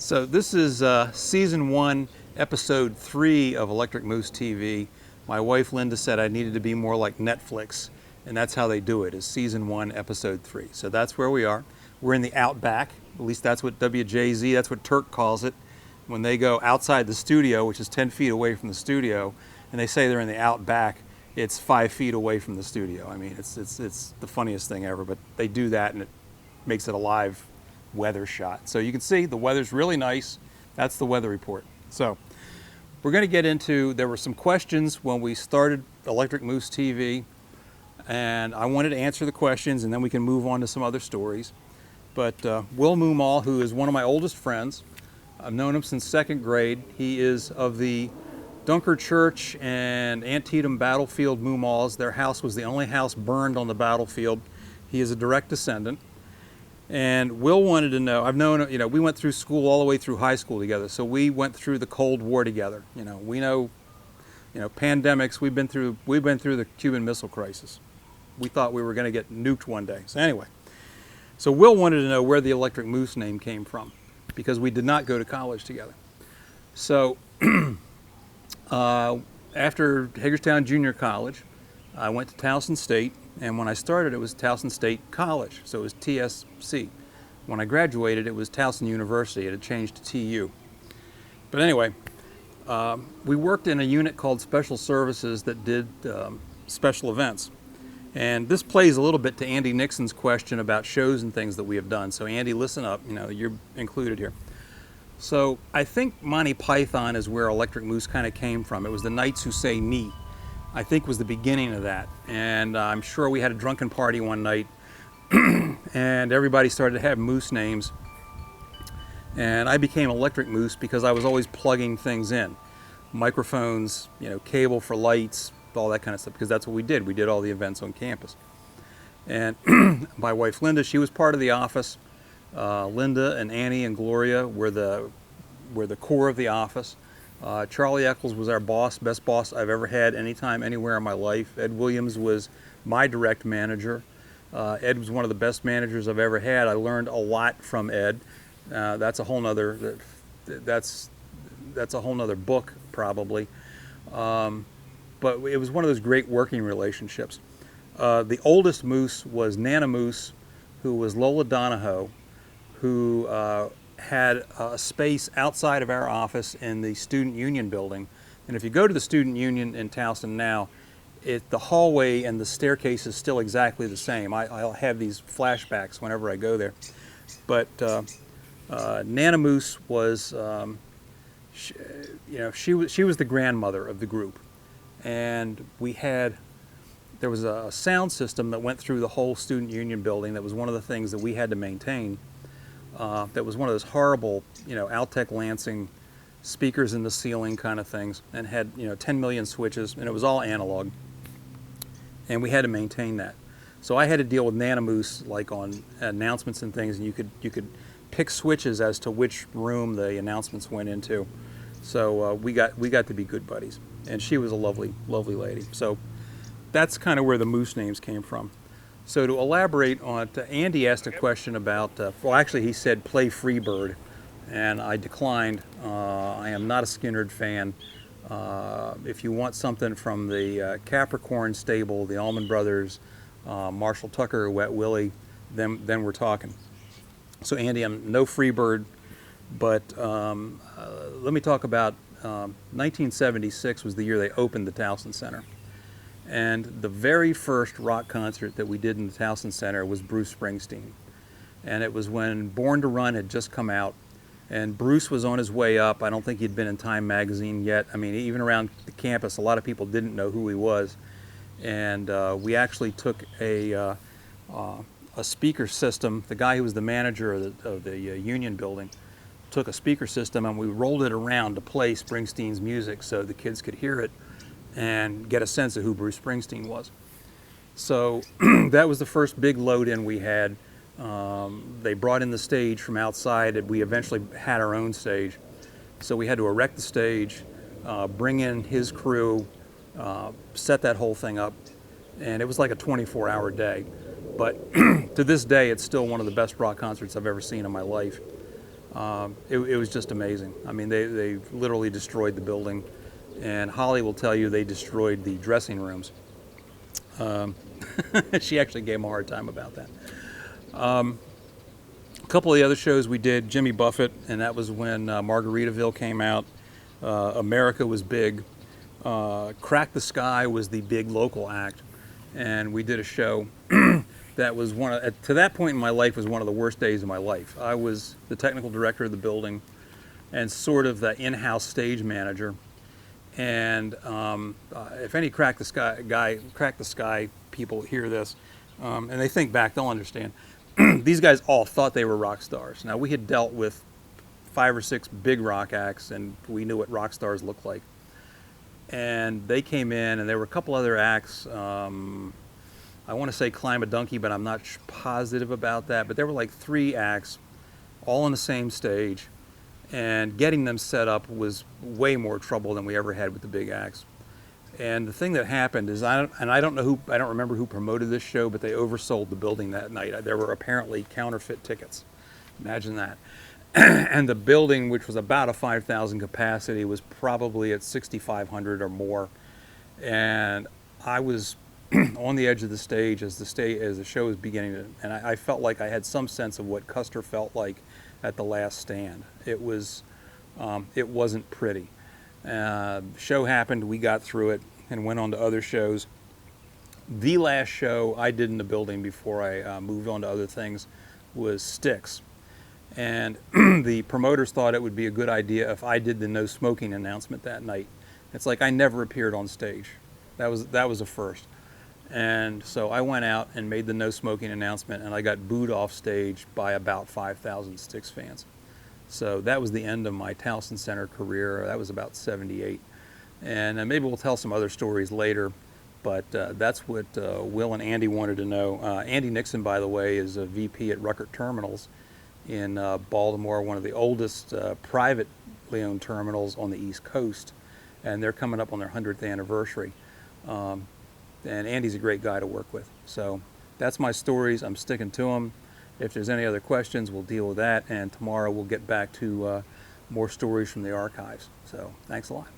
So this is season 1, episode 3 of Electric Moose TV. My wife Linda said I needed to be more like Netflix, and that's how they do it, is season 1, episode 3. So that's where we are. We're in the outback, at least that's what WJZ, that's what Turk calls it. When they go outside the studio, which is 10 feet away from the studio, and they say they're in the outback, it's 5 feet away from the studio. I mean, it's the funniest thing ever, but they do that and it makes it a live weather shot. So you can see the weather's really nice. That's the weather report. So we're going to get into, there were some questions when we started Electric Moose TV, and I wanted to answer the questions and then we can move on to some other stories. But Will Moomaw, who is one of my oldest friends, I've known him since 2nd grade. He is of the Dunker Church and Antietam Battlefield Moomaws. Their house was the only house burned on the battlefield. He is a direct descendant. And Will wanted to know, I've known, we went through school all the way through high school together. So we went through the Cold War together. We know, pandemics, we've been through the Cuban Missile Crisis. We thought we were going to get nuked one day. So anyway, so Will wanted to know where the Electric Moose name came from, because we did not go to college together. So after Hagerstown Junior College, I went to Towson State. And when I started, it was Towson State College, so it was TSC. When I graduated, it was Towson University. It had changed to TU. But anyway, we worked in a unit called Special Services that did special events. And this plays a little bit to Andy Nixon's question about shows and things that we have done. So Andy, listen up, you're included here. So I think Monty Python is where Electric Moose kind of came from. It was the Knights Who Say Knee, I think, was the beginning of that. And I'm sure we had a drunken party one night and everybody started to have moose names. And I became Electric Moose because I was always plugging things in. Microphones, cable for lights, all that kind of stuff, because that's what we did. We did all the events on campus. And my wife Linda, she was part of the office. Linda and Annie and Gloria were the core of the office. Charlie Eccles was our boss, best boss I've ever had anytime, anywhere in my life. Ed Williams was my direct manager. Ed was one of the best managers I've ever had. I learned a lot from Ed. That's a whole nother book probably. But it was one of those great working relationships. The oldest moose was Nana Moose, who was Lola Donahoe, who had a space outside of our office in the Student Union building. And if you go to the Student Union in Towson now, the hallway and the staircase is still exactly the same. I'll have these flashbacks whenever I go there. But Nana Moose was, she was the grandmother of the group. And there was a sound system that went through the whole Student Union building that was one of the things that we had to maintain. That was one of those horrible, Altec Lansing speakers in the ceiling kind of things, and had 10 million switches, and it was all analog, and we had to maintain that. So I had to deal with Nana Moose, like on announcements and things, and you could pick switches as to which room the announcements went into. So we got to be good buddies, and she was a lovely lady. So that's kind of where the Moose names came from. So to elaborate on it, Andy asked a question about, well, actually he said play Freebird, and I declined. I am not a Skinnerd fan. If you want something from the Capricorn stable, the Allman Brothers, Marshall Tucker, Wet Willie, then we're talking. So Andy, I'm no Freebird, but let me talk about 1976 was the year they opened the Towson Center. And the very first rock concert that we did in the Towson Center was Bruce Springsteen. And it was when Born to Run had just come out. And Bruce was on his way up. I don't think he'd been in Time magazine yet. I mean, even around the campus, a lot of people didn't know who he was. And we actually took a speaker system. The guy who was the manager of the Union building took a speaker system and we rolled it around to play Springsteen's music so the kids could hear it and get a sense of who Bruce Springsteen was. So that was the first big load-in we had. They brought in the stage from outside, and we eventually had our own stage. So we had to erect the stage, bring in his crew, set that whole thing up, and it was like a 24-hour day. But to this day, it's still one of the best rock concerts I've ever seen in my life. It was just amazing. I mean, they literally destroyed the building, and Holly will tell you they destroyed the dressing rooms. She actually gave him a hard time about that. A couple of the other shows we did, Jimmy Buffett, and that was when Margaritaville came out. America was big. Crack the Sky was the big local act, and we did a show that was to that point in my life, was one of the worst days of my life. I was the technical director of the building and sort of the in-house stage manager. And if any Crack the Sky people hear this, and they think back, they'll understand. These guys all thought they were rock stars. Now, we had dealt with 5 or 6 big rock acts, and we knew what rock stars looked like. And they came in, and there were a couple other acts. I want to say Climb a Donkey, but I'm not positive about that. But there were like 3 acts, all on the same stage, and getting them set up was way more trouble than we ever had with the big acts. And the thing that happened is, I don't remember who promoted this show, but they oversold the building that night. There were apparently counterfeit tickets. Imagine that. And the building, which was about a 5,000 capacity, was probably at 6,500 or more. And I was on the edge of the stage as the show was beginning, and I felt like I had some sense of what Custer felt like at the last stand. It wasn't pretty. Show happened, we got through it, and went on to other shows. The last show I did in the building before I moved on to other things was Styx. And the promoters thought it would be a good idea if I did the no smoking announcement that night. It's like I never appeared on stage. That was a first. And so I went out and made the no smoking announcement, and I got booed off stage by about 5,000 Styx fans. So that was the end of my Towson Center career. That was about '78. And maybe we'll tell some other stories later, but that's what Will and Andy wanted to know. Andy Nixon, by the way, is a VP at Ruckert Terminals in Baltimore, one of the oldest privately owned terminals on the East Coast, and they're coming up on their 100th anniversary. And Andy's a great guy to work with. So that's my stories. I'm sticking to them. If there's any other questions, we'll deal with that, and tomorrow we'll get back to more stories from the archives. So thanks a lot.